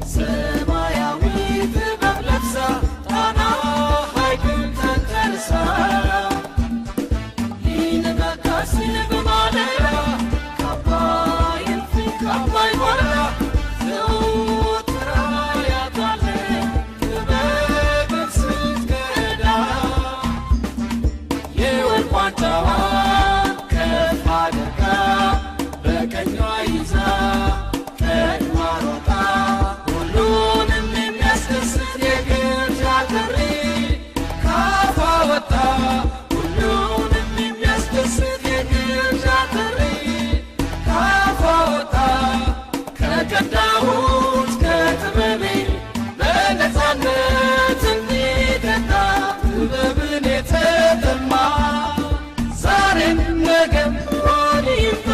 ሰማያዊ ጥበብ ለብሳ ጣና ሐይቅን ተንተርሳ ይንጋጋስን በማለዳ ከአባይ እልፍኝ ከአባይ ጓዳ ዘወትር አያታለን ጥበብን ስትቀዳ የወርቅ ዋንጫዋን ከፍ አድርጋ በቀኟ ይዛ ቀድማ ሮጣ ሁሉንም የሚያስደስት የግብዣ ጥሪ ካፏ ወጣ ሁሉንም የሚያስደስት የግብዣ ጥሪ ካፏ ወጣ ከቀዳሁት ከጥበቤ በነፃነት እንዲጠጣ ጥበብን የተጠማ ዛሬም ነገም ሆድ ይምጣ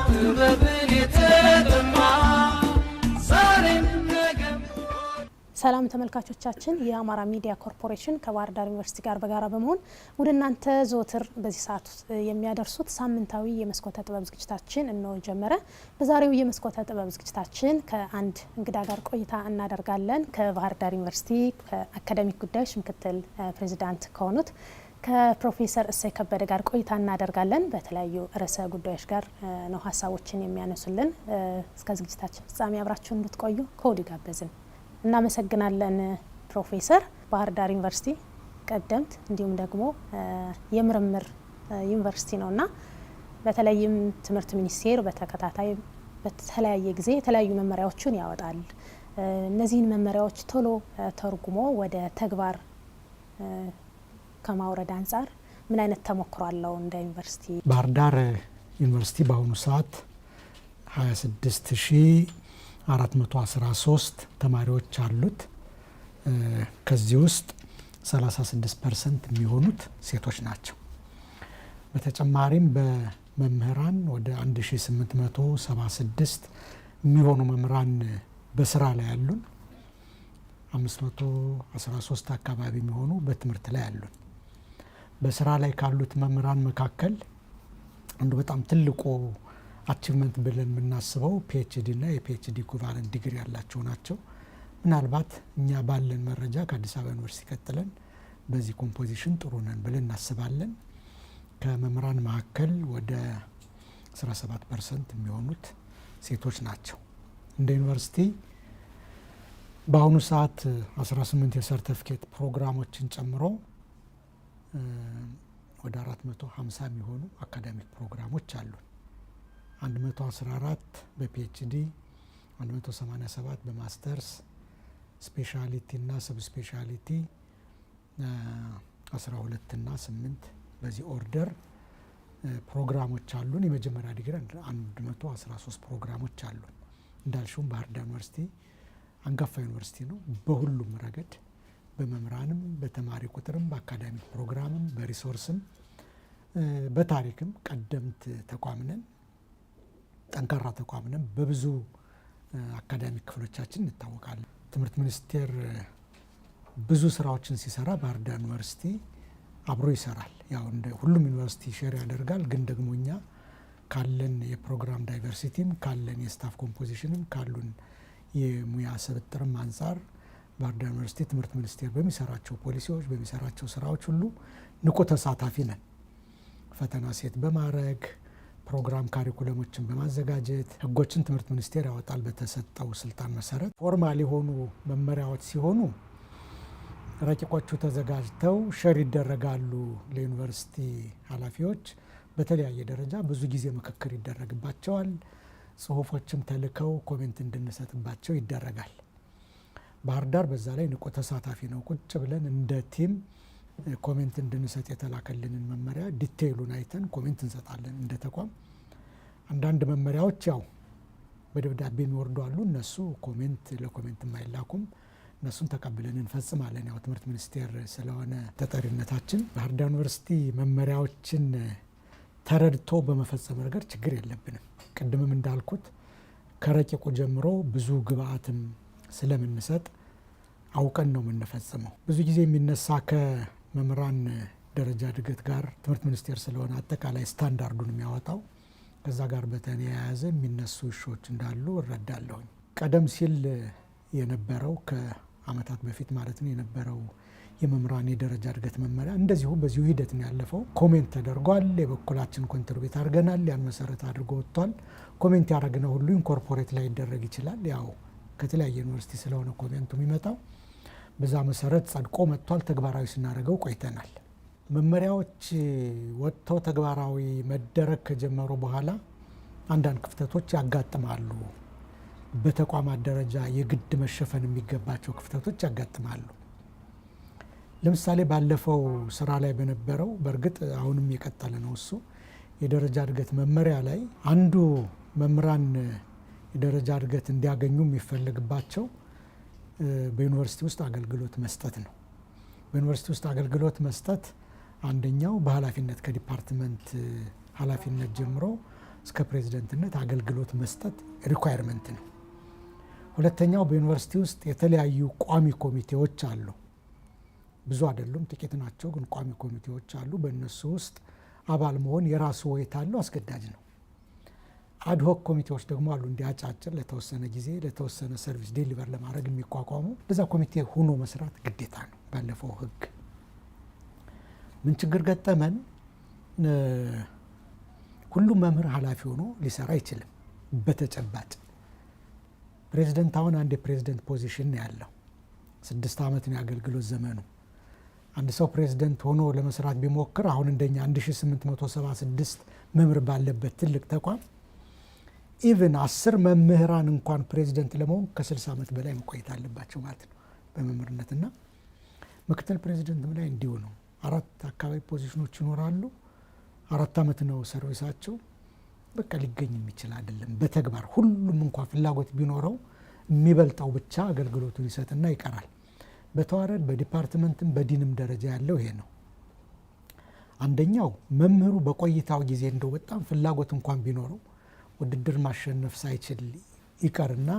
ጥበብን የተጠማ ዛሬም ነገም ሰላም ተመልካቾቻችን የአማራ ሚዲያ ኮርፖሬሽን ከባህር ዳር ዩኒቨርሲቲ ጋር በጋራ በመሆን ወደ እናንተ ዘወትር በዚህ ሰዓት የሚያደርሱት ሳምንታዊ የመስኮተ ጥበብ ዝግጅታችን እነሆ ጀመረ። በዛሬው የመስኮተ ጥበብ ዝግጅታችን ከአንድ እንግዳ ጋር ቆይታ እናደርጋለን። ከባህር ዳር ዩኒቨርሲቲ አካዳሚክ ጉዳዮች ምክትል ፕሬዚዳንት ከሆኑት ከፕሮፌሰር እሰይ ከበደ ጋር ቆይታ እናደርጋለን። በተለያዩ ርዕሰ ጉዳዮች ጋር ነው ሀሳቦችን የሚያነሱልን። እስከ ዝግጅታችን ፍጻሜ አብራችሁን እንድትቆዩ ከወዲሁ ጋበዝን። እናመሰግናለን። ፕሮፌሰር ባህር ዳር ዩኒቨርሲቲ ቀደምት እንዲሁም ደግሞ የምርምር ዩኒቨርሲቲ ነውና በተለይም ትምህርት ሚኒስቴር በተከታታይ በተለያየ ጊዜ የተለያዩ መመሪያዎችን ያወጣል። እነዚህን መመሪያዎች ቶሎ ተርጉሞ ወደ ተግባር ከማውረድ አንጻር ምን አይነት ተሞክሮ አለው እንደ ዩኒቨርሲቲ? ባህር ዳር ዩኒቨርሲቲ በአሁኑ ሰዓት 26413 ተማሪዎች አሉት። ከዚህ ውስጥ 36% የሚሆኑት ሴቶች ናቸው። በተጨማሪም በመምህራን ወደ 1876 የሚሆኑ መምህራን በስራ ላይ ያሉን፣ 513 አካባቢ የሚሆኑ በትምህርት ላይ ያሉን። በስራ ላይ ካሉት መምህራን መካከል አንዱ በጣም ትልቁ አቺቭመንት ብለን የምናስበው ፒኤችዲ እና የፒኤችዲ ኢኩቫለንት ዲግሪ ያላቸው ናቸው። ምናልባት እኛ ባለን መረጃ ከአዲስ አበባ ዩኒቨርሲቲ ቀጥለን በዚህ ኮምፖዚሽን ጥሩ ነን ብለን እናስባለን። ከመምህራን መካከል ወደ 17% የሚሆኑት ሴቶች ናቸው። እንደ ዩኒቨርሲቲ በአሁኑ ሰዓት 18 የሰርተፊኬት ፕሮግራሞችን ጨምሮ ወደ 450 የሚሆኑ አካዳሚክ ፕሮግራሞች አሉ። 114 በፒኤችዲ፣ 187 በማስተርስ፣ ስፔሻሊቲ እና ሰብ ስፔሻሊቲ 12 እና 8 በዚህ ኦርደር ፕሮግራሞች አሉን። የመጀመሪያ ዲግሪ 113 ፕሮግራሞች አሉን። እንዳልሽውም ባህር ዳር ዩኒቨርሲቲ አንጋፋ ዩኒቨርሲቲ ነው። በሁሉም ረገድ በመምህራንም በተማሪ ቁጥርም በአካዳሚክ ፕሮግራምም በሪሶርስም በታሪክም ቀደምት ተቋም ነን። ጠንካራ ተቋም ነን። በብዙ አካዳሚክ ክፍሎቻችን እንታወቃለን። ትምህርት ሚኒስቴር ብዙ ስራዎችን ሲሰራ ባህር ዳር ዩኒቨርሲቲ አብሮ ይሰራል። ያው እንደ ሁሉም ዩኒቨርሲቲ ሼር ያደርጋል። ግን ደግሞ እኛ ካለን የፕሮግራም ዳይቨርሲቲም ካለን የስታፍ ኮምፖዚሽንም ካሉን የሙያ ስብጥርም አንጻር ባህር ዳር ዩኒቨርሲቲ ትምህርት ሚኒስቴር በሚሰራቸው ፖሊሲዎች በሚሰራቸው ስራዎች ሁሉ ንቁ ተሳታፊ ነን። ፈተና ሴት በማድረግ ፕሮግራም ካሪኩለሞችን በማዘጋጀት ህጎችን ትምህርት ሚኒስቴር ያወጣል በተሰጠው ስልጣን መሰረት። ፎርማል የሆኑ መመሪያዎች ሲሆኑ ረቂቆቹ ተዘጋጅተው ሸር ይደረጋሉ ለዩኒቨርሲቲ ኃላፊዎች። በተለያየ ደረጃ ብዙ ጊዜ ምክክር ይደረግባቸዋል። ጽሁፎችም ተልከው ኮሜንት እንድንሰጥባቸው ይደረጋል። ባህር ዳር በዛ ላይ ንቁ ተሳታፊ ነው። ቁጭ ብለን እንደ ቲም ኮሜንት እንድንሰጥ የተላከልንን መመሪያ ዲቴይሉን አይተን ኮሜንት እንሰጣለን። እንደ ተቋም አንዳንድ መመሪያዎች ያው በደብዳቤ የሚወርዱ አሉ። እነሱ ለኮሜንት የማይላኩም፣ እነሱን ተቀብለን እንፈጽማለን። ያው ትምህርት ሚኒስቴር ስለሆነ ተጠሪነታችን። ባህር ዳር ዩኒቨርሲቲ መመሪያዎችን ተረድቶ በመፈጸም ረገድ ችግር የለብንም። ቅድምም እንዳልኩት ከረቂቁ ጀምሮ ብዙ ግብአትም ስለምንሰጥ አውቀን ነው የምንፈጽመው። ብዙ ጊዜ የሚነሳ ከመምህራን ደረጃ እድገት ጋር ትምህርት ሚኒስቴር ስለሆነ አጠቃላይ ስታንዳርዱን የሚያወጣው ከዛ ጋር በተያያዘ የሚነሱ እሾች እንዳሉ እረዳለሁኝ። ቀደም ሲል የነበረው ከአመታት በፊት ማለት ነው የነበረው የመምህራን የደረጃ እድገት መመሪያ እንደዚሁ በዚሁ ሂደት ነው ያለፈው። ኮሜንት ተደርጓል። የበኩላችን ኮንትሪቢዩት አድርገናል። ያን መሰረት አድርጎ ወጥቷል። ኮሜንት ያደረግነው ሁሉ ኢንኮርፖሬት ላይ ይደረግ ይችላል። ያው ከተለያየ ዩኒቨርሲቲ ስለሆነ ኮሜንቱ የሚመጣው በዛ መሰረት ጸድቆ መጥቷል። ተግባራዊ ስናደርገው ቆይተናል። መመሪያዎች ወጥተው ተግባራዊ መደረግ ከጀመሩ በኋላ አንዳንድ ክፍተቶች ያጋጥማሉ። በተቋማት ደረጃ የግድ መሸፈን የሚገባቸው ክፍተቶች ያጋጥማሉ። ለምሳሌ ባለፈው ስራ ላይ በነበረው በእርግጥ አሁንም የቀጠለ ነው እሱ የደረጃ እድገት መመሪያ ላይ አንዱ መምህራን የደረጃ እድገት እንዲያገኙ የሚፈልግባቸው በዩኒቨርሲቲ ውስጥ አገልግሎት መስጠት ነው። በዩኒቨርሲቲ ውስጥ አገልግሎት መስጠት አንደኛው በኃላፊነት ከዲፓርትመንት ኃላፊነት ጀምሮ እስከ ፕሬዝደንትነት አገልግሎት መስጠት ሪኳየርመንት ነው። ሁለተኛው በዩኒቨርሲቲ ውስጥ የተለያዩ ቋሚ ኮሚቴዎች አሉ። ብዙ አይደሉም፣ ጥቂት ናቸው፣ ግን ቋሚ ኮሚቴዎች አሉ። በእነሱ ውስጥ አባል መሆን የራሱ ወይታ አለው፣ አስገዳጅ ነው። አድሆክ ኮሚቴዎች ደግሞ አሉ፣ እንዲያጫጭር ለተወሰነ ጊዜ ለተወሰነ ሰርቪስ ዴሊቨር ለማድረግ የሚቋቋሙ በዛ ኮሚቴ ሆኖ መስራት ግዴታ ነው። ባለፈው ህግ ምን ችግር ገጠመን? ሁሉም መምህር ኃላፊ ሆኖ ሊሰራ አይችልም። በተጨባጭ ፕሬዝደንት አሁን አንድ የፕሬዝደንት ፖዚሽን ነው ያለው። 6 ዓመት ነው የአገልግሎት ዘመኑ። አንድ ሰው ፕሬዝደንት ሆኖ ለመስራት ቢሞክር አሁን እንደኛ 1876 መምህር ባለበት ትልቅ ተቋም ኢቭን 10 መምህራን እንኳን ፕሬዝደንት ለመሆን ከ60 ዓመት በላይ መቆየት አለባቸው ማለት ነው በመምህርነትና ምክትል ፕሬዝደንትም ላይ እንዲሁ ነው። 4 አካባቢ ፖዚሽኖች ይኖራሉ። 4 ዓመት ነው ሰርቪሳቸው። በቃ ሊገኝ የሚችል አይደለም በተግባር ሁሉም እንኳን ፍላጎት ቢኖረው የሚበልጠው ብቻ አገልግሎቱን ይሰጥና ይቀራል። በተዋረድ በዲፓርትመንትም በዲንም ደረጃ ያለው ይሄ ነው። አንደኛው መምህሩ በቆይታው ጊዜ እንደው በጣም ፍላጎት እንኳን ቢኖረው ውድድር ማሸነፍ ሳይችል ይቀርና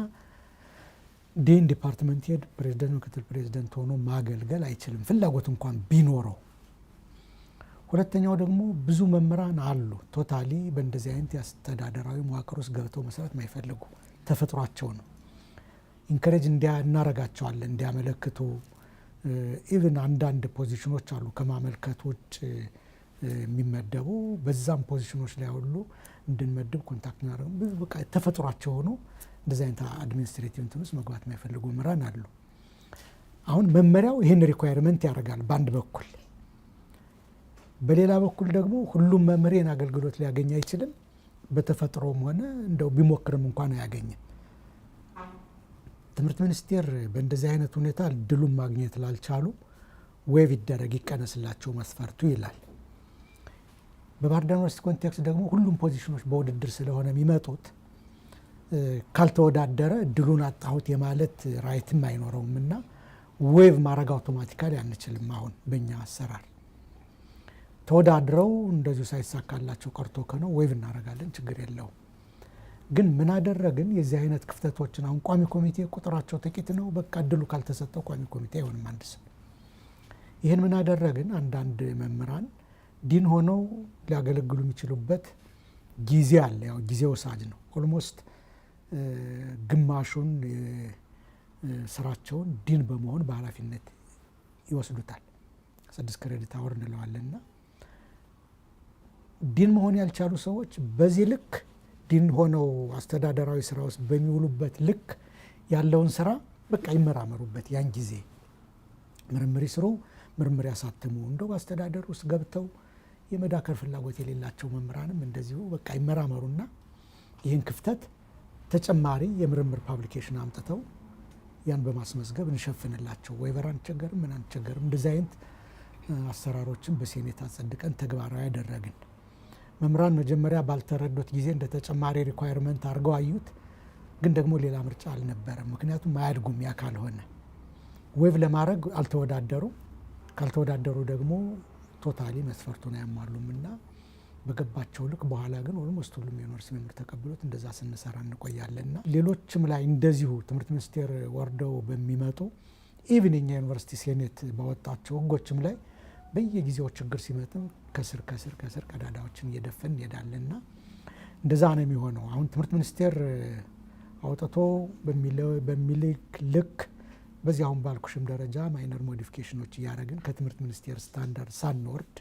ዲን ዲፓርትመንት ሄድ ፕሬዝደንት ምክትል ፕሬዝደንት ሆኖ ማገልገል አይችልም ፍላጎት እንኳን ቢኖረው። ሁለተኛው ደግሞ ብዙ መምህራን አሉ ቶታሊ በእንደዚህ አይነት የአስተዳደራዊ መዋቅር ውስጥ ገብተው መስራት የማይፈልጉ ተፈጥሯቸው ነው። ኢንከሬጅ እናረጋቸዋለን እንዲያመለክቱ። ኢቭን አንዳንድ ፖዚሽኖች አሉ ከማመልከት ውጭ የሚመደቡ በዛም ፖዚሽኖች ላይ ሁሉ እንድንመድብ ኮንታክት እናደርግ ብዙ በቃ ተፈጥሯቸው ሆኖ እንደዚህ አይነት አድሚኒስትሬቲቭ እንትን ውስጥ መግባት የማይፈልጉ መምህራን አሉ። አሁን መመሪያው ይህን ሪኳየርመንት ያደርጋል በአንድ በኩል። በሌላ በኩል ደግሞ ሁሉም መምህራን አገልግሎት ሊያገኝ አይችልም። በተፈጥሮም ሆነ እንደው ቢሞክርም እንኳን አያገኝም። ትምህርት ሚኒስቴር በእንደዚህ አይነት ሁኔታ እድሉን ማግኘት ላልቻሉ ዌቭ ይደረግ ይቀነስላቸው መስፈርቱ ይላል። በባህር ዳር ዩኒቨርሲቲ ኮንቴክስት ደግሞ ሁሉም ፖዚሽኖች በውድድር ስለሆነ የሚመጡት ካልተወዳደረ እድሉን አጣሁት የማለት ራይትም አይኖረውም እና ዌቭ ማድረግ አውቶማቲካሊ አንችልም። አሁን በእኛ አሰራር ተወዳድረው እንደዚሁ ሳይሳካላቸው ቀርቶ ከነው ዌቭ እናደርጋለን፣ ችግር የለውም። ግን ምን አደረግን? የዚህ አይነት ክፍተቶችን አሁን ቋሚ ኮሚቴ ቁጥራቸው ጥቂት ነው። በቃ እድሉ ካልተሰጠው ቋሚ ኮሚቴ አይሆንም አንድ ስም። ይህን ምን አደረግን? አንዳንድ መምህራን ዲን ሆነው ሊያገለግሉ የሚችሉበት ጊዜ አለ። ያው ጊዜ ወሳጅ ነው። ኦልሞስት ግማሹን ስራቸውን ዲን በመሆን በኃላፊነት ይወስዱታል። 6 ክሬዲት አወር እንለዋለንና ዲን መሆን ያልቻሉ ሰዎች በዚህ ልክ ዲን ሆነው አስተዳደራዊ ስራ ውስጥ በሚውሉበት ልክ ያለውን ስራ በቃ ይመራመሩበት። ያን ጊዜ ምርምር ይስሩ፣ ምርምር ያሳትሙ። እንደው በአስተዳደር ውስጥ ገብተው የመዳከር ፍላጎት የሌላቸው መምህራንም እንደዚሁ በቃ ይመራመሩና ይህን ክፍተት ተጨማሪ የምርምር ፓብሊኬሽን አምጥተው ያን በማስመዝገብ እንሸፍንላቸው። ወይበር አንቸገርም፣ ምን አንቸገርም። እንደዚህ አይነት አሰራሮችን በሴኔት አጸድቀን ተግባራዊ ያደረግን። መምህራን መጀመሪያ ባልተረዱት ጊዜ እንደ ተጨማሪ ሪኳየርመንት አድርገው አዩት። ግን ደግሞ ሌላ ምርጫ አልነበረም። ምክንያቱም አያድጉም። ያ ካልሆነ ዌቭ ለማድረግ አልተወዳደሩ። ካልተወዳደሩ ደግሞ ቶታሊ መስፈርቱን አያሟሉም እና በገባቸው ልክ በኋላ ግን ኦልሞስት ሁሉም የዩኒቨርሲቲ መምህር ተቀብሎት እንደዛ ስንሰራ እንቆያለንና ሌሎችም ላይ እንደዚሁ ትምህርት ሚኒስቴር ወርደው በሚመጡ ኢቭን የኛ ዩኒቨርሲቲ ሴኔት ባወጣቸው ህጎችም ላይ በየጊዜው ችግር ሲመጥም ከስር ቀዳዳዎችን እየደፈን እንሄዳለንና እንደዛ ነው የሚሆነው። አሁን ትምህርት ሚኒስቴር አውጥቶ በሚልክ ልክ በዚህ አሁን ባልኩሽም ደረጃ ማይነር ሞዲፊኬሽኖች እያደረግን ከትምህርት ሚኒስቴር ስታንዳርድ ሳንወርድ፣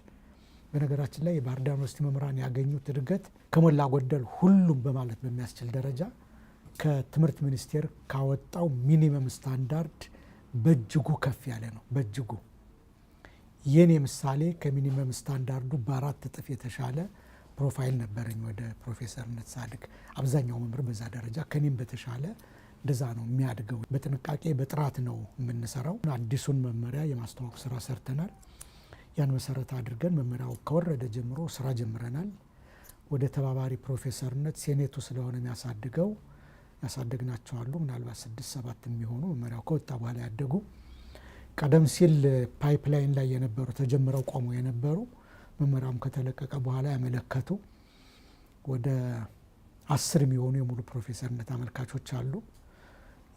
በነገራችን ላይ የባህር ዳር ዩኒቨርሲቲ መምህራን ያገኙት እድገት ከሞላ ጎደል ሁሉም በማለት በሚያስችል ደረጃ ከትምህርት ሚኒስቴር ካወጣው ሚኒመም ስታንዳርድ በእጅጉ ከፍ ያለ ነው። በእጅጉ የኔ ምሳሌ ከሚኒመም ስታንዳርዱ በ4 እጥፍ የተሻለ ፕሮፋይል ነበረኝ ወደ ፕሮፌሰርነት ሳድግ። አብዛኛው መምህር በዛ ደረጃ ከኔም በተሻለ እንደዛ ነው የሚያድገው። በጥንቃቄ በጥራት ነው የምንሰራው። አዲሱን መመሪያ የማስተዋወቅ ስራ ሰርተናል። ያን መሰረት አድርገን መመሪያው ከወረደ ጀምሮ ስራ ጀምረናል። ወደ ተባባሪ ፕሮፌሰርነት ሴኔቱ ስለሆነ የሚያሳድገው ያሳደግናቸው አሉ። ምናልባት 6-7 የሚሆኑ መመሪያው ከወጣ በኋላ ያደጉ፣ ቀደም ሲል ፓይፕላይን ላይ የነበሩ ተጀምረው ቆመው የነበሩ መመሪያውም ከተለቀቀ በኋላ ያመለከቱ ወደ 10 የሚሆኑ የሙሉ ፕሮፌሰርነት አመልካቾች አሉ።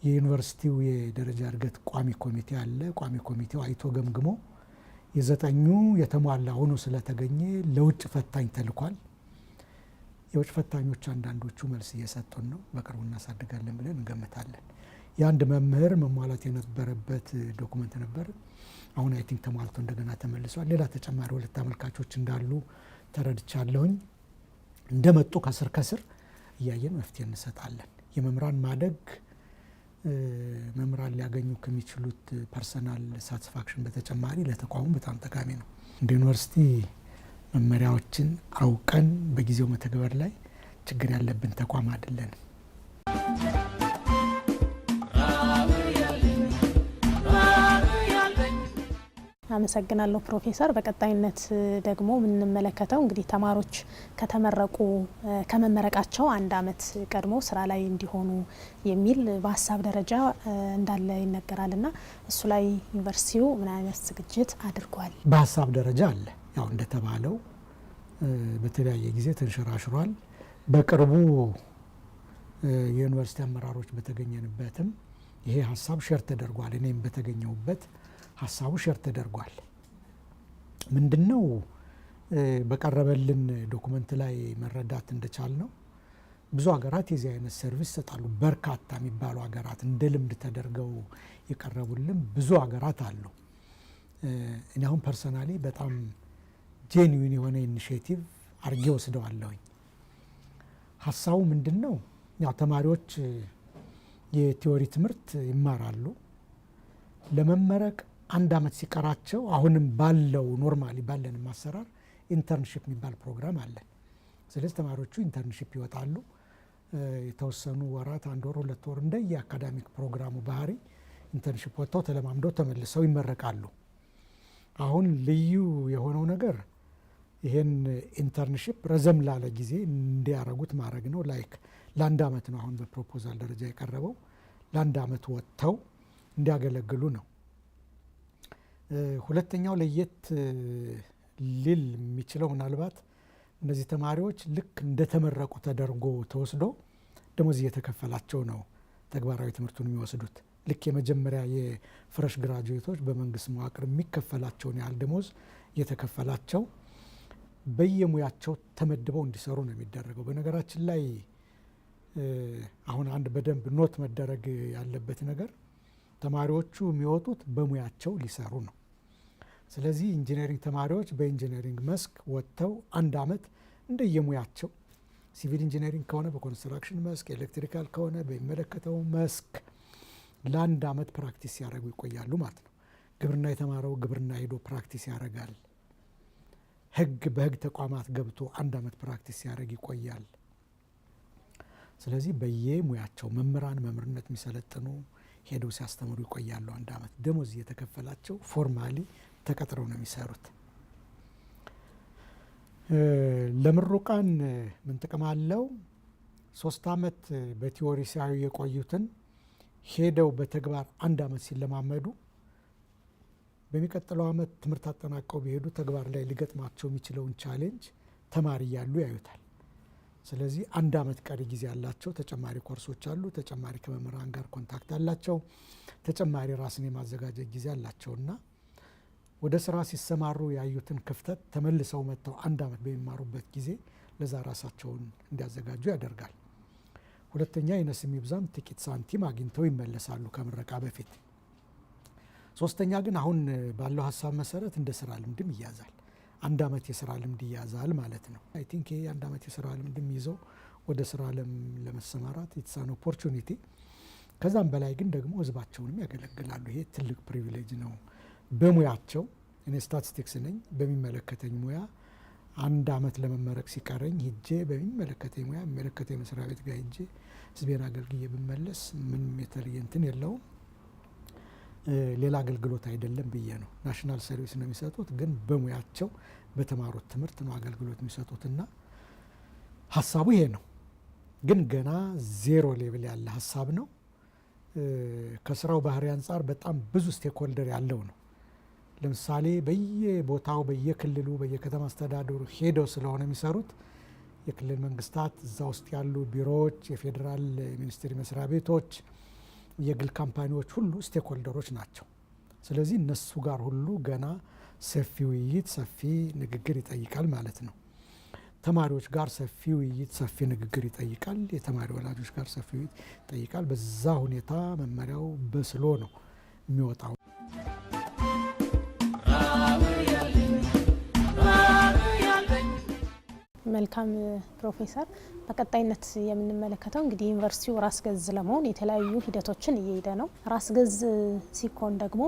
የዩኒቨርሲቲው የደረጃ እድገት ቋሚ ኮሚቴ አለ። ቋሚ ኮሚቴው አይቶ ገምግሞ የ9ኙ የተሟላ ሆኖ ስለተገኘ ለውጭ ፈታኝ ተልኳል። የውጭ ፈታኞች አንዳንዶቹ መልስ እየሰጡን ነው። በቅርቡ እናሳድጋለን ብለን እንገምታለን። የአንድ መምህር መሟላት የነበረበት ዶኩመንት ነበር። አሁን አይ ቲንክ ተሟልቶ እንደገና ተመልሷል። ሌላ ተጨማሪ 2 አመልካቾች እንዳሉ ተረድቻለሁኝ። እንደመጡ ከስር ከስር እያየን መፍትሄ እንሰጣለን። የመምህራን ማደግ መምህራን ሊያገኙ ከሚችሉት ፐርሰናል ሳቲስፋክሽን በተጨማሪ ለተቋሙ በጣም ጠቃሚ ነው። እንደ ዩኒቨርሲቲ መመሪያዎችን አውቀን በጊዜው መተግበር ላይ ችግር ያለብን ተቋም አይደለንም። አመሰግናለሁ ፕሮፌሰር። በቀጣይነት ደግሞ የምንመለከተው እንግዲህ ተማሪዎች ከተመረቁ ከመመረቃቸው 1 ዓመት ቀድሞ ስራ ላይ እንዲሆኑ የሚል በሀሳብ ደረጃ እንዳለ ይነገራልና እሱ ላይ ዩኒቨርሲቲው ምን አይነት ዝግጅት አድርጓል? በሀሳብ ደረጃ አለ። ያው እንደተባለው በተለያየ ጊዜ ተንሸራሽሯል። በቅርቡ የዩኒቨርሲቲ አመራሮች በተገኘንበትም ይሄ ሀሳብ ሼር ተደርጓል። እኔም በተገኘሁበት ሀሳቡ ሼር ተደርጓል። ምንድነው በቀረበልን ዶኩመንት ላይ መረዳት እንደቻል ነው ብዙ ሀገራት የዚህ አይነት ሰርቪስ ይሰጣሉ። በርካታ የሚባሉ ሀገራት እንደ ልምድ ተደርገው የቀረቡልን ብዙ ሀገራት አሉ። እኔ አሁን ፐርሰናሊ በጣም ጄኒዊን የሆነ ኢኒሼቲቭ አድርጌ ወስደዋለሁኝ። ሀሳቡ ምንድነው? ያው ተማሪዎች የቲዎሪ ትምህርት ይማራሉ። ለመመረቅ 1 ዓመት ሲቀራቸው አሁንም ባለው ኖርማሊ ባለን ማሰራር ኢንተርንሺፕ የሚባል ፕሮግራም አለ። ስለዚህ ተማሪዎቹ ኢንተርንሺፕ ይወጣሉ። የተወሰኑ ወራት 1 ወር 2 ወር እንደ የአካዳሚክ ፕሮግራሙ ባህሪ ኢንተርንሺፕ ወጥተው ተለማምደው ተመልሰው ይመረቃሉ። አሁን ልዩ የሆነው ነገር ይሄን ኢንተርንሺፕ ረዘም ላለ ጊዜ እንዲያረጉት ማድረግ ነው። ላይክ ለ1 ዓመት ነው አሁን በፕሮፖዛል ደረጃ የቀረበው። ለ1 ዓመት ወጥተው እንዲያገለግሉ ነው። ሁለተኛው ለየት ሊል የሚችለው ምናልባት እነዚህ ተማሪዎች ልክ እንደተመረቁ ተደርጎ ተወስዶ ደሞዝ እየተከፈላቸው ነው ተግባራዊ ትምህርቱን የሚወስዱት። ልክ የመጀመሪያ የፍረሽ ግራጁዌቶች በመንግስት መዋቅር የሚከፈላቸውን ያህል ደሞዝ እየተከፈላቸው በየሙያቸው ተመድበው እንዲሰሩ ነው የሚደረገው። በነገራችን ላይ አሁን አንድ በደንብ ኖት መደረግ ያለበት ነገር ተማሪዎቹ የሚወጡት በሙያቸው ሊሰሩ ነው። ስለዚህ ኢንጂነሪንግ ተማሪዎች በኢንጂነሪንግ መስክ ወጥተው 1 ዓመት እንደየሙያቸው ሲቪል ኢንጂነሪንግ ከሆነ በኮንስትራክሽን መስክ፣ ኤሌክትሪካል ከሆነ በሚመለከተው መስክ ለ1 ዓመት ፕራክቲስ ያደረጉ ይቆያሉ ማለት ነው። ግብርና የተማረው ግብርና ሄዶ ፕራክቲስ ያደርጋል። ህግ በህግ ተቋማት ገብቶ 1 ዓመት ፕራክቲስ ያደርግ ይቆያል። ስለዚህ በየሙያቸው መምህራን መምህርነት የሚሰለጥኑ ሄደው ሲያስተምሩ ይቆያሉ 1 ዓመት። ደሞዝ እየተከፈላቸው ፎርማሊ ተቀጥረው ነው የሚሰሩት። ለምሩቃን ምን ጥቅም አለው? 3 ዓመት በቲዎሪ ሲያዩ የቆዩትን ሄደው በተግባር 1 ዓመት ሲለማመዱ በሚቀጥለው ዓመት ትምህርት አጠናቀው ቢሄዱ ተግባር ላይ ሊገጥማቸው የሚችለውን ቻሌንጅ ተማሪ እያሉ ያዩታል። ስለዚህ 1 ዓመት ቀሪ ጊዜ ያላቸው ተጨማሪ ኮርሶች አሉ። ተጨማሪ ከመምህራን ጋር ኮንታክት አላቸው። ተጨማሪ ራስን የማዘጋጀት ጊዜ አላቸውና ወደ ስራ ሲሰማሩ ያዩትን ክፍተት ተመልሰው መጥተው 1 ዓመት በሚማሩበት ጊዜ ለዛ ራሳቸውን እንዲያዘጋጁ ያደርጋል። ሁለተኛ ይነስ የሚብዛም ጥቂት ሳንቲም አግኝተው ይመለሳሉ ከምረቃ በፊት። ሶስተኛ ግን አሁን ባለው ሀሳብ መሰረት እንደ ስራ ልምድም ይያዛል። 1 ዓመት የስራ ልምድ ይያዛል ማለት ነው። አይ ቲንክ ይሄ 1 ዓመት የስራ ልምድም ይዘው ወደ ስራ ለመሰማራት የተሳነ ኦፖርቹኒቲ። ከዛም በላይ ግን ደግሞ ህዝባቸውንም ያገለግላሉ። ይሄ ትልቅ ፕሪቪሌጅ ነው። በሙያቸው እኔ ስታቲስቲክስ ነኝ። በሚመለከተኝ ሙያ 1 ዓመት ለመመረቅ ሲቀረኝ ሄጄ በሚመለከተኝ ሙያ የሚመለከተኝ መስሪያ ቤት ጋር ሄጄ ህዝቤን አገልግዬ ብመለስ ምንም የተለየ እንትን የለውም። ሌላ አገልግሎት አይደለም ብዬ ነው። ናሽናል ሰርቪስ ነው የሚሰጡት፣ ግን በሙያቸው በተማሩት ትምህርት ነው አገልግሎት የሚሰጡትና ሀሳቡ ይሄ ነው። ግን ገና ዜሮ ሌቭል ያለ ሀሳብ ነው። ከስራው ባህሪ አንጻር በጣም ብዙ ስቴክሆልደር ያለው ነው። ለምሳሌ በየቦታው በየክልሉ በየከተማ አስተዳደሩ ሄደው ስለሆነ የሚሰሩት የክልል መንግስታት፣ እዛ ውስጥ ያሉ ቢሮዎች፣ የፌዴራል ሚኒስቴር መስሪያ ቤቶች፣ የግል ካምፓኒዎች ሁሉ ስቴክሆልደሮች ናቸው። ስለዚህ እነሱ ጋር ሁሉ ገና ሰፊ ውይይት፣ ሰፊ ንግግር ይጠይቃል ማለት ነው። ተማሪዎች ጋር ሰፊ ውይይት፣ ሰፊ ንግግር ይጠይቃል። የተማሪ ወላጆች ጋር ሰፊ ውይይት ይጠይቃል። በዛ ሁኔታ መመሪያው በስሎ ነው የሚወጣው። መልካም ፕሮፌሰር፣ በቀጣይነት የምንመለከተው እንግዲህ ዩኒቨርሲቲው ራስ ገዝ ለመሆን የተለያዩ ሂደቶችን እየሄደ ነው። ራስ ገዝ ሲኮን ደግሞ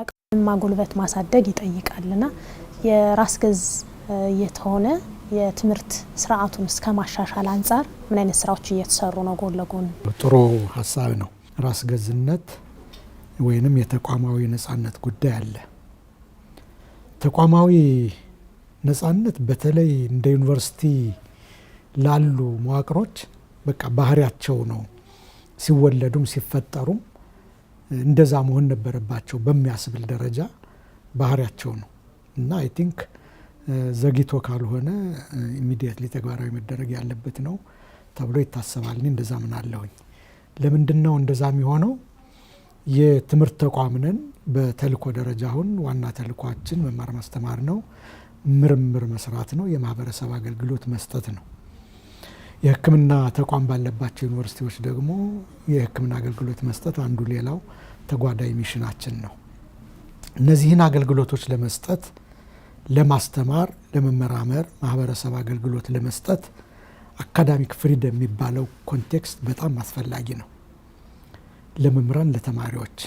አቅም ማጎልበት ማሳደግ ይጠይቃልና የራስ ገዝ የተሆነ የትምህርት ስርዓቱን እስከ ማሻሻል አንጻር ምን አይነት ስራዎች እየተሰሩ ነው? ጎን ለጎን ጥሩ ሀሳብ ነው። ራስ ገዝነት ወይንም የተቋማዊ ነጻነት ጉዳይ አለ። ተቋማዊ ነጻነት በተለይ እንደ ዩኒቨርሲቲ ላሉ መዋቅሮች በቃ ባህሪያቸው ነው። ሲወለዱም ሲፈጠሩም እንደዛ መሆን ነበረባቸው በሚያስብል ደረጃ ባህሪያቸው ነው እና አይ ቲንክ ዘግይቶ ካልሆነ ኢሚዲየትሊ ተግባራዊ መደረግ ያለበት ነው ተብሎ ይታሰባል። እኔ እንደዛ ምን አለሁኝ። ለምንድን ነው እንደዛ የሚሆነው? የትምህርት ተቋም ነን። በተልእኮ ደረጃ አሁን ዋና ተልእኳችን መማር ማስተማር ነው፣ ምርምር መስራት ነው፣ የማህበረሰብ አገልግሎት መስጠት ነው። የሕክምና ተቋም ባለባቸው ዩኒቨርሲቲዎች ደግሞ የሕክምና አገልግሎት መስጠት አንዱ ሌላው ተጓዳኝ ሚሽናችን ነው። እነዚህን አገልግሎቶች ለመስጠት፣ ለማስተማር፣ ለመመራመር፣ ማህበረሰብ አገልግሎት ለመስጠት አካዳሚክ ፍሪደም የሚባለው ኮንቴክስት በጣም አስፈላጊ ነው። ለመምህራን፣ ለተማሪዎች፣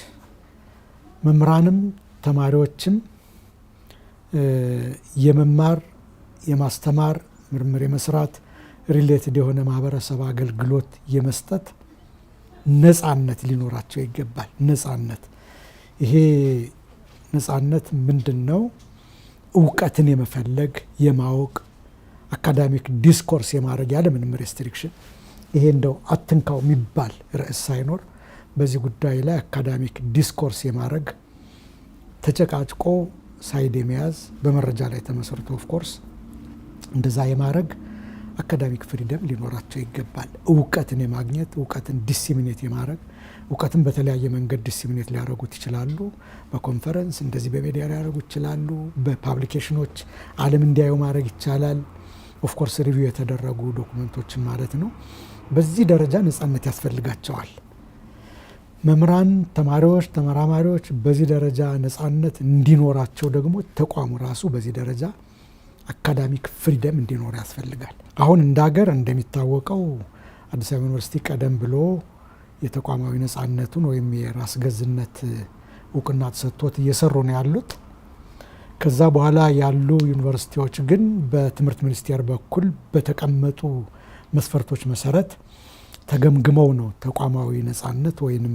መምህራንም ተማሪዎችም የመማር የማስተማር ምርምር የመስራት ሪሌትድ የሆነ ማህበረሰብ አገልግሎት የመስጠት ነጻነት ሊኖራቸው ይገባል። ነጻነት፣ ይሄ ነጻነት ምንድን ነው? እውቀትን የመፈለግ የማወቅ፣ አካዳሚክ ዲስኮርስ የማድረግ ያለ ምንም ሬስትሪክሽን፣ ይሄ እንደው አትንካው የሚባል ርዕስ ሳይኖር በዚህ ጉዳይ ላይ አካዳሚክ ዲስኮርስ የማድረግ ተጨቃጭቆ ሳይድ የመያዝ በመረጃ ላይ ተመስርቶ ኦፍኮርስ እንደዛ የማድረግ አካዳሚክ ፍሪደም ሊኖራቸው ይገባል። እውቀትን የማግኘት እውቀትን ዲሲሚኔት የማድረግ እውቀትን በተለያየ መንገድ ዲሲሚኔት ሊያደርጉት ይችላሉ። በኮንፈረንስ እንደዚህ በሚዲያ ሊያደርጉ ይችላሉ። በፓብሊኬሽኖች ዓለም እንዲያዩ ማድረግ ይቻላል። ኦፍኮርስ ሪቪው የተደረጉ ዶኩመንቶችን ማለት ነው። በዚህ ደረጃ ነጻነት ያስፈልጋቸዋል። መምህራን፣ ተማሪዎች፣ ተመራማሪዎች በዚህ ደረጃ ነጻነት እንዲኖራቸው ደግሞ ተቋሙ ራሱ በዚህ ደረጃ አካዳሚክ ፍሪደም እንዲኖር ያስፈልጋል። አሁን እንደ ሀገር እንደሚታወቀው አዲስ አበባ ዩኒቨርሲቲ ቀደም ብሎ የተቋማዊ ነጻነቱን ወይም የራስ ገዝነት እውቅና ተሰጥቶት እየሰሩ ነው ያሉት። ከዛ በኋላ ያሉ ዩኒቨርሲቲዎች ግን በትምህርት ሚኒስቴር በኩል በተቀመጡ መስፈርቶች መሰረት ተገምግመው ነው ተቋማዊ ነጻነት ወይንም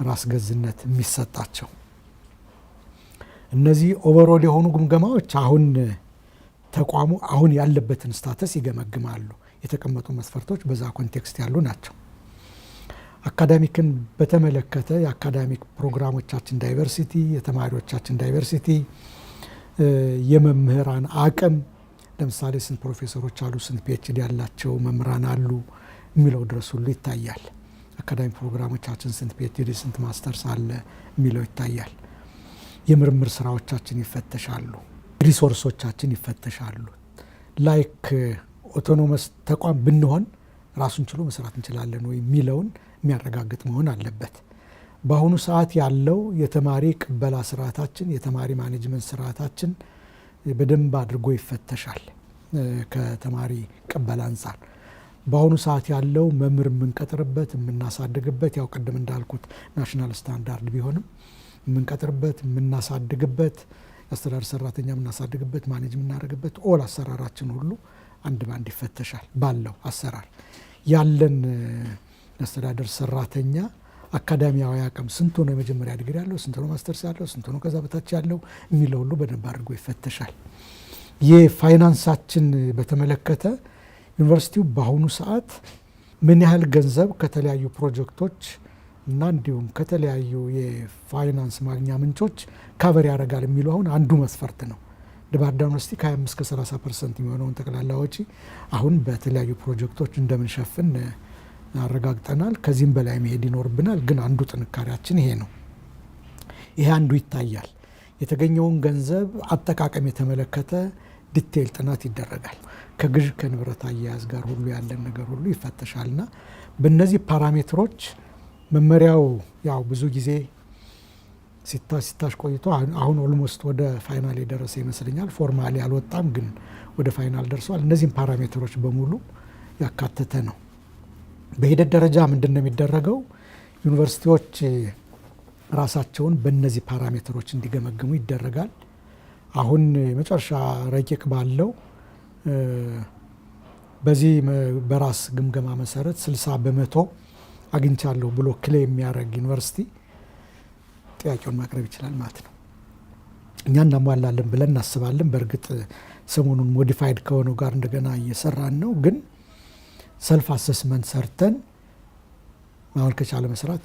ራስ ገዝነት የሚሰጣቸው። እነዚህ ኦቨርኦል የሆኑ ግምገማዎች አሁን ተቋሙ አሁን ያለበትን ስታተስ ይገመግማሉ። የተቀመጡ መስፈርቶች በዛ ኮንቴክስት ያሉ ናቸው። አካዳሚክን በተመለከተ የአካዳሚክ ፕሮግራሞቻችን ዳይቨርሲቲ፣ የተማሪዎቻችን ዳይቨርሲቲ፣ የመምህራን አቅም፣ ለምሳሌ ስንት ፕሮፌሰሮች አሉ፣ ስንት ፒኤችዲ ያላቸው መምህራን አሉ የሚለው ድረስ ሁሉ ይታያል። አካዳሚክ ፕሮግራሞቻችን ስንት ፒኤችዲ ስንት ማስተርስ አለ የሚለው ይታያል። የምርምር ስራዎቻችን ይፈተሻሉ። ሪሶርሶቻችን ይፈተሻሉ። ላይክ ኦቶኖመስ ተቋም ብንሆን ራሱን ችሎ መስራት እንችላለን ወይ የሚለውን የሚያረጋግጥ መሆን አለበት። በአሁኑ ሰዓት ያለው የተማሪ ቅበላ ስርዓታችን፣ የተማሪ ማኔጅመንት ስርዓታችን በደንብ አድርጎ ይፈተሻል። ከተማሪ ቅበላ አንጻር በአሁኑ ሰዓት ያለው መምህር የምንቀጥርበት የምናሳድግበት፣ ያው ቅድም እንዳልኩት ናሽናል ስታንዳርድ ቢሆንም የምንቀጥርበት የምናሳድግበት፣ የአስተዳደር ሰራተኛ የምናሳድግበት፣ ማኔጅ የምናደርግበት ኦል አሰራራችን ሁሉ አንድ ባንድ ይፈተሻል። ባለው አሰራር ያለን የአስተዳደር ሰራተኛ አካዳሚያዊ አቅም ስንት ነው የመጀመሪያ ዲግሪ ያለው፣ ስንት ነው ማስተርስ ያለው፣ ስንት ነው ከዛ በታች ያለው የሚለው ሁሉ በደንብ አድርጎ ይፈተሻል። የፋይናንሳችን በተመለከተ ዩኒቨርሲቲው በአሁኑ ሰዓት ምን ያህል ገንዘብ ከተለያዩ ፕሮጀክቶች እና እንዲሁም ከተለያዩ የፋይናንስ ማግኛ ምንጮች ካቨር ያደርጋል የሚለው አሁን አንዱ መስፈርት ነው። ባህር ዳር ዩኒቨርሲቲ ከ25-30% የሚሆነውን ጠቅላላ ወጪ አሁን በተለያዩ ፕሮጀክቶች እንደምንሸፍን አረጋግጠናል። ከዚህም በላይ መሄድ ይኖርብናል። ግን አንዱ ጥንካሬያችን ይሄ ነው። ይሄ አንዱ ይታያል። የተገኘውን ገንዘብ አጠቃቀም የተመለከተ ዲቴይል ጥናት ይደረጋል። ከግዥ ከንብረት አያያዝ ጋር ሁሉ ያለን ነገር ሁሉ ይፈተሻልና በእነዚህ ፓራሜትሮች መመሪያው ያው ብዙ ጊዜ ሲታሽ ቆይቶ አሁን ኦልሞስት ወደ ፋይናል የደረሰ ይመስለኛል። ፎርማሊ አልወጣም፣ ግን ወደ ፋይናል ደርሷል። እነዚህም ፓራሜትሮች በሙሉ ያካተተ ነው። በሂደት ደረጃ ምንድን ነው የሚደረገው? ዩኒቨርሲቲዎች ራሳቸውን በእነዚህ ፓራሜትሮች እንዲገመግሙ ይደረጋል። አሁን የመጨረሻ ረቂቅ ባለው በዚህ በራስ ግምገማ መሰረት 60% አግኝቻለሁ ብሎ ክሌ የሚያደርግ ዩኒቨርሲቲ ጥያቄውን ማቅረብ ይችላል ማለት ነው። እኛ እናሟላለን ብለን እናስባለን። በእርግጥ ሰሞኑን ሞዲፋይድ ከሆነው ጋር እንደገና እየሰራን ነው። ግን ሰልፍ አሰስመንት ሰርተን ማመልከቻ ለመስራት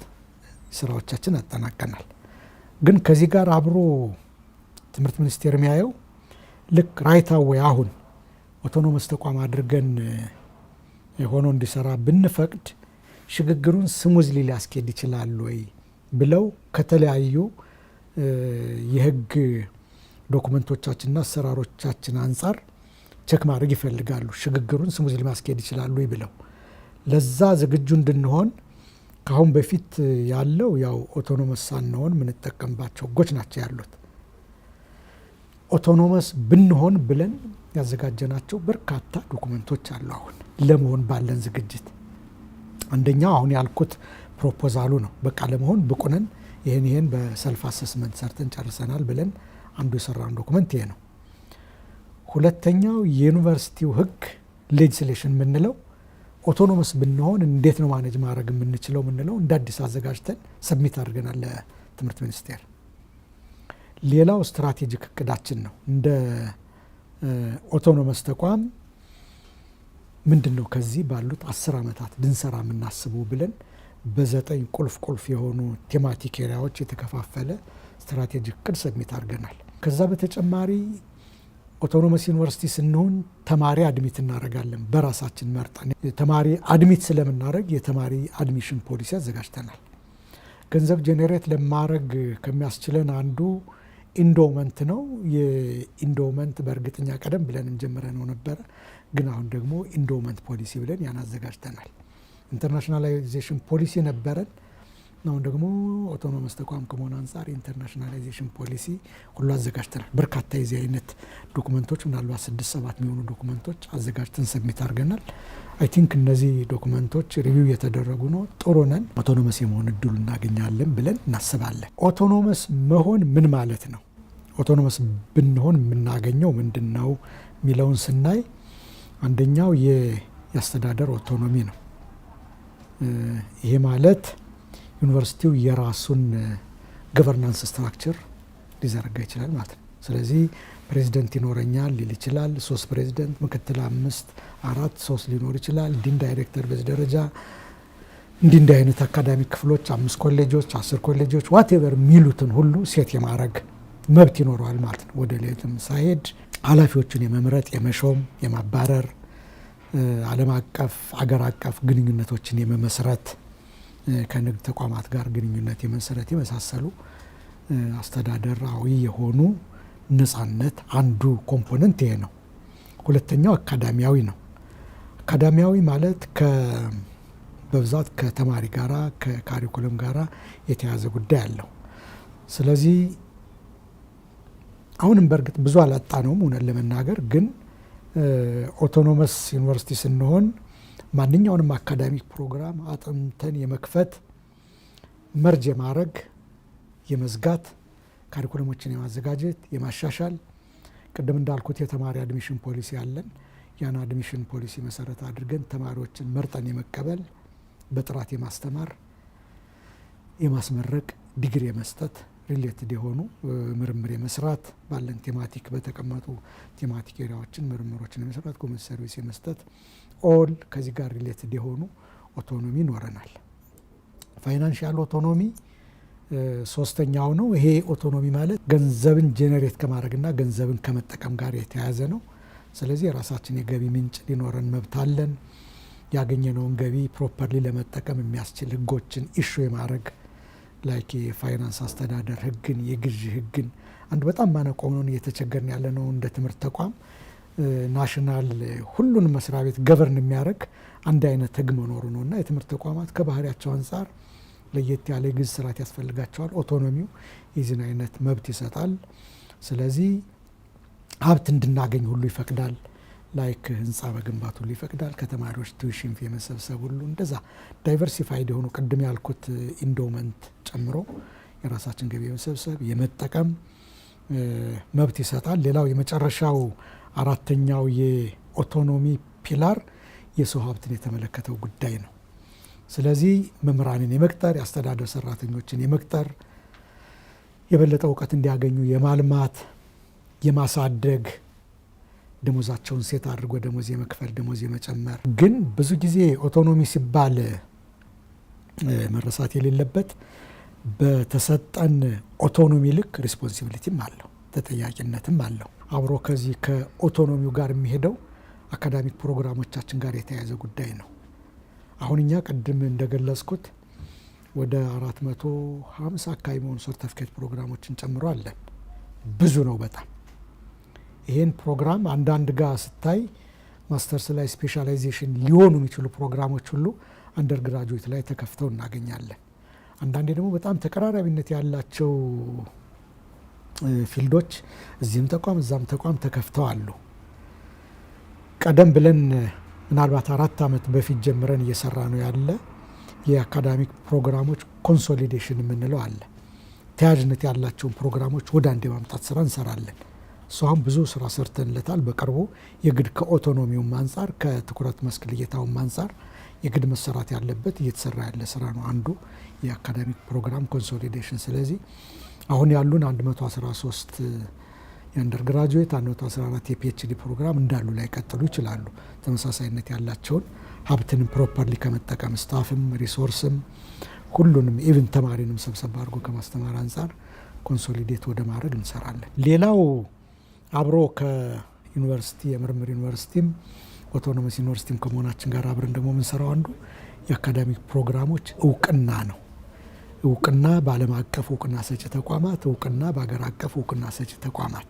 ስራዎቻችን አጠናቀናል። ግን ከዚህ ጋር አብሮ ትምህርት ሚኒስቴር የሚያየው ልክ ራይታዌይ አሁን ኦቶኖመስ ተቋም አድርገን ሆኖ እንዲሰራ ብንፈቅድ ሽግግሩን ስሙዝሊ ሊያስኬድ ይችላል ወይ ብለው ከተለያዩ የህግ ዶኩመንቶቻችንና አሰራሮቻችን አንጻር ቸክ ማድረግ ይፈልጋሉ። ሽግግሩን ስሙዝሊ ማስኬድ ይችላሉ ወይ ብለው ለዛ ዝግጁ እንድንሆን ከአሁን በፊት ያለው ያው ኦቶኖመስ ሳንሆን የምንጠቀምባቸው ህጎች ናቸው ያሉት። ኦቶኖመስ ብንሆን ብለን ያዘጋጀናቸው በርካታ ዶኩመንቶች አሉ። አሁን ለመሆን ባለን ዝግጅት አንደኛው አሁን ያልኩት ፕሮፖዛሉ ነው። በቃ ለመሆን ብቁ ነን፣ ይህን በሰልፍ አሰስመንት ሰርተን ጨርሰናል ብለን አንዱ የሰራን ዶኩመንት ይሄ ነው። ሁለተኛው የዩኒቨርሲቲው ህግ ሌጅስሌሽን የምንለው ኦቶኖመስ ብንሆን እንዴት ነው ማኔጅ ማድረግ የምንችለው የምንለው እንደ አዲስ አዘጋጅተን ሰብሚት አድርገናል ለትምህርት ሚኒስቴር። ሌላው ስትራቴጂክ እቅዳችን ነው። እንደ ኦቶኖመስ ተቋም ምንድን ነው ከዚህ ባሉት 10 ዓመታት ልንሰራ የምናስበው ብለን በ9 ቁልፍ የሆኑ ቴማቲክ ኤሪያዎች የተከፋፈለ ስትራቴጂክ እቅድ ሰብሚት አድርገናል። ከዛ በተጨማሪ ኦቶኖመስ ዩኒቨርሲቲ ስንሆን ተማሪ አድሚት እናደርጋለን። በራሳችን መርጠን ተማሪ አድሚት ስለምናደርግ የተማሪ አድሚሽን ፖሊሲ አዘጋጅተናል። ገንዘብ ጄኔሬት ለማድረግ ከሚያስችለን አንዱ ኢንዶመንት ነው። የኢንዶመንት በእርግጠኛ ቀደም ብለን እንጀምረ ነው ነበረ፣ ግን አሁን ደግሞ ኢንዶመንት ፖሊሲ ብለን ያን አዘጋጅተናል። ኢንተርናሽናላይዜሽን ፖሊሲ ነበረን። አሁን ደግሞ ኦቶኖመስ ተቋም ከመሆን አንጻር ኢንተርናሽናላይዜሽን ፖሊሲ ሁሉ አዘጋጅተናል። በርካታ የዚህ አይነት ዶኩመንቶች ምናልባት 6-7 የሚሆኑ ዶኩመንቶች አዘጋጅተን ሰብሚት አድርገናል። አይ ቲንክ እነዚህ ዶኩመንቶች ሪቪው የተደረጉ ነው። ጥሩ ነን፣ ኦቶኖመስ የመሆን እድሉ እናገኛለን ብለን እናስባለን። ኦቶኖመስ መሆን ምን ማለት ነው? ኦቶኖመስ ብንሆን የምናገኘው ምንድን ነው የሚለውን ስናይ አንደኛው የአስተዳደር ኦቶኖሚ ነው። ይሄ ማለት ዩኒቨርሲቲው የራሱን ገቨርናንስ ስትራክቸር ሊዘረጋ ይችላል ማለት ነው። ስለዚህ ፕሬዚደንት ይኖረኛል ሊል ይችላል። 3 ፕሬዚደንት፣ ምክትል 5፣ 4፣ 3 ሊኖር ይችላል። ዲን ዳይሬክተር በዚህ ደረጃ እንዲህ አይነት አካዳሚክ ክፍሎች 5 ኮሌጆች፣ 10 ኮሌጆች ዋቴቨር የሚሉትን ሁሉ ሴት የማድረግ መብት ይኖረዋል ማለት ነው። ወደ ሌትም ሳይሄድ ኃላፊዎችን የመምረጥ የመሾም፣ የማባረር ዓለም አቀፍ አገር አቀፍ ግንኙነቶችን የመመስረት ከንግድ ተቋማት ጋር ግንኙነት የመሰረት የመሳሰሉ አስተዳደራዊ የሆኑ ነጻነት አንዱ ኮምፖነንት ይሄ ነው። ሁለተኛው አካዳሚያዊ ነው። አካዳሚያዊ ማለት በብዛት ከተማሪ ጋራ ከካሪኩለም ጋራ የተያዘ ጉዳይ አለው። ስለዚህ አሁንም በእርግጥ ብዙ አላጣነውም እውነት ለመናገር ግን ኦቶኖመስ ዩኒቨርሲቲ ስንሆን ማንኛውንም አካዳሚክ ፕሮግራም አጥንተን የመክፈት መርጅ የማድረግ የመዝጋት ካሪኩለሞችን የማዘጋጀት የማሻሻል ቅድም እንዳልኩት የተማሪ አድሚሽን ፖሊሲ አለን። ያን አድሚሽን ፖሊሲ መሰረት አድርገን ተማሪዎችን መርጠን የመቀበል በጥራት የማስተማር የማስመረቅ ዲግሪ የመስጠት ሪሌትድ የሆኑ ምርምር የመስራት ባለን ቴማቲክ በተቀመጡ ቴማቲክ ኤሪያዎችን ምርምሮችን የመስራት ኮመን ሰርቪስ የመስጠት ኦል ከዚህ ጋር ሪሌትድ የሆኑ ኦቶኖሚ ይኖረናል። ፋይናንሻል ኦቶኖሚ ሶስተኛው ነው። ይሄ ኦቶኖሚ ማለት ገንዘብን ጄኔሬት ከማድረግና ገንዘብን ከመጠቀም ጋር የተያያዘ ነው። ስለዚህ የራሳችን የገቢ ምንጭ ሊኖረን መብት አለን። ያገኘነውን ገቢ ፕሮፐርሊ ለመጠቀም የሚያስችል ህጎችን ኢሹ የማድረግ ላይክ የፋይናንስ አስተዳደር ህግን የግዥ ህግን አንድ በጣም ማነቆ ሆኖ እየተቸገርን ያለ ነው። እንደ ትምህርት ተቋም ናሽናል ሁሉንም መስሪያ ቤት ገቨርን የሚያደርግ አንድ አይነት ህግ መኖሩ ነውና የትምህርት ተቋማት ከባህሪያቸው አንጻር ለየት ያለ የግዥ ስርዓት ያስፈልጋቸዋል። ኦቶኖሚው የዚህን አይነት መብት ይሰጣል። ስለዚህ ሀብት እንድናገኝ ሁሉ ይፈቅዳል። ላይክ ህንፃ መገንባት ሁሉ ይፈቅዳል። ከተማሪዎች ቱዊሽን ፊ የመሰብሰብ ሁሉ እንደዛ ዳይቨርሲፋይድ የሆኑ ቅድም ያልኩት ኢንዶመንት ጨምሮ የራሳችን ገቢ የመሰብሰብ የመጠቀም መብት ይሰጣል። ሌላው የመጨረሻው አራተኛው የኦቶኖሚ ፒላር የሰው ሀብትን የተመለከተው ጉዳይ ነው። ስለዚህ መምህራንን የመቅጠር የአስተዳደር ሰራተኞችን የመቅጠር የበለጠ እውቀት እንዲያገኙ የማልማት የማሳደግ ደሞዛቸውን ሴት አድርጎ ደሞዝ የመክፈል ደሞዝ የመጨመር ግን ብዙ ጊዜ ኦቶኖሚ ሲባል መረሳት የሌለበት በተሰጠን ኦቶኖሚ ልክ ሪስፖንሲቢሊቲም አለው ተጠያቂነትም አለው። አብሮ ከዚህ ከኦቶኖሚው ጋር የሚሄደው አካዳሚክ ፕሮግራሞቻችን ጋር የተያያዘ ጉዳይ ነው። አሁን እኛ ቅድም እንደገለጽኩት ወደ 450 አካባቢ መሆኑ ሰርተፊኬት ፕሮግራሞችን ጨምሮ አለን። ብዙ ነው በጣም። ይህን ፕሮግራም አንዳንድ ጋር ስታይ ማስተርስ ላይ ስፔሻላይዜሽን ሊሆኑ የሚችሉ ፕሮግራሞች ሁሉ አንደር ግራጁዌት ላይ ተከፍተው እናገኛለን። አንዳንዴ ደግሞ በጣም ተቀራራቢነት ያላቸው ፊልዶች እዚህም ተቋም እዛም ተቋም ተከፍተው አሉ። ቀደም ብለን ምናልባት 4 ዓመት በፊት ጀምረን እየሰራ ነው ያለ የአካዳሚክ ፕሮግራሞች ኮንሶሊዴሽን የምንለው አለ። ተያያዥነት ያላቸውን ፕሮግራሞች ወደ አንድ የማምጣት ስራ እንሰራለን። እሷም ብዙ ስራ ሰርተንለታል። በቅርቡ የግድ ከኦቶኖሚውም አንጻር ከትኩረት መስክ ልየታውም አንጻር የግድ መሰራት ያለበት እየተሰራ ያለ ስራ ነው አንዱ የአካዳሚክ ፕሮግራም ኮንሶሊዴሽን። ስለዚህ አሁን ያሉን 113 የአንደር ግራጁዌት 114 የፒኤችዲ ፕሮግራም እንዳሉ ላይ ቀጥሉ ይችላሉ። ተመሳሳይነት ያላቸውን ሀብትንም ፕሮፐርሊ ከመጠቀም ስታፍም ሪሶርስም ሁሉንም ኢቭን ተማሪንም ሰብሰብ አድርጎ ከማስተማር አንጻር ኮንሶሊዴት ወደ ማድረግ እንሰራለን። ሌላው አብሮ ከዩኒቨርሲቲ የምርምር ዩኒቨርሲቲም ኦቶኖመስ ዩኒቨርሲቲም ከመሆናችን ጋር አብረን ደግሞ የምንሰራው አንዱ የአካዳሚክ ፕሮግራሞች እውቅና ነው። እውቅና በዓለም አቀፍ እውቅና ሰጪ ተቋማት፣ እውቅና በሀገር አቀፍ እውቅና ሰጪ ተቋማት።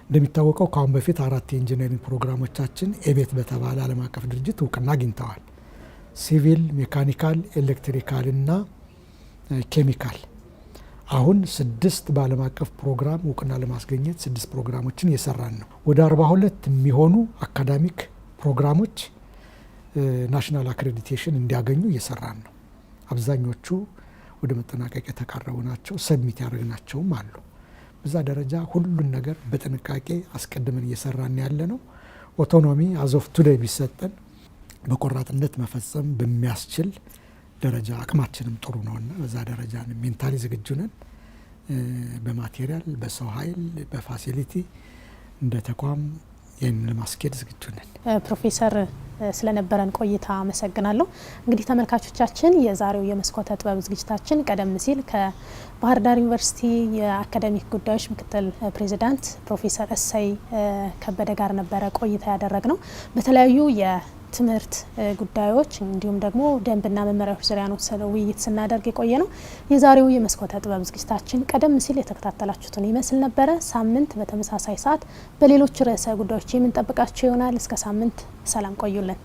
እንደሚታወቀው ከአሁን በፊት 4 የኢንጂነሪንግ ፕሮግራሞቻችን ኤቤት በተባለ ዓለም አቀፍ ድርጅት እውቅና አግኝተዋል። ሲቪል፣ ሜካኒካል፣ ኤሌክትሪካል እና ኬሚካል። አሁን 6 በዓለም አቀፍ ፕሮግራም እውቅና ለማስገኘት 6 ፕሮግራሞችን እየሰራን ነው። ወደ 42 የሚሆኑ አካዳሚክ ፕሮግራሞች ናሽናል አክሬዲቴሽን እንዲያገኙ እየሰራን ነው። አብዛኞቹ ወደ መጠናቀቅ የተቃረቡ ናቸው። ሰብሚት ያደረግናቸውም አሉ። በዛ ደረጃ ሁሉን ነገር በጥንቃቄ አስቀድመን እየሰራን ያለ ነው። ኦቶኖሚ አዞፍ ቱዴይ ቢሰጠን በቆራጥነት መፈጸም በሚያስችል ደረጃ አቅማችንም ጥሩ ነውና በዛ ደረጃ ሜንታሊ ዝግጁ ነን። በማቴሪያል፣ በሰው ኃይል፣ በፋሲሊቲ እንደ ተቋም ይህን ለማስኬድ ዝግጁ ነን። ፕሮፌሰር ስለነበረን ቆይታ አመሰግናለሁ። እንግዲህ ተመልካቾቻችን የዛሬው የመስኮተ ጥበብ ዝግጅታችን ቀደም ሲል ከባህር ዳር ዩኒቨርሲቲ የአካዳሚክ ጉዳዮች ምክትል ፕሬዚዳንት ፕሮፌሰር እሰይ ከበደ ጋር ነበረ ቆይታ ያደረግነው። በተለያዩ ትምህርት ጉዳዮች እንዲሁም ደግሞ ደንብና መመሪያዎች ዙሪያ ነው ውይይት ስናደርግ የቆየ ነው። የዛሬው የመስኮተ ጥበብ ዝግጅታችን ቀደም ሲል የተከታተላችሁትን ይመስል ነበረ። ሳምንት በተመሳሳይ ሰዓት በሌሎች ርዕሰ ጉዳዮች የምንጠብቃችሁ ይሆናል። እስከ ሳምንት ሰላም ቆዩልን።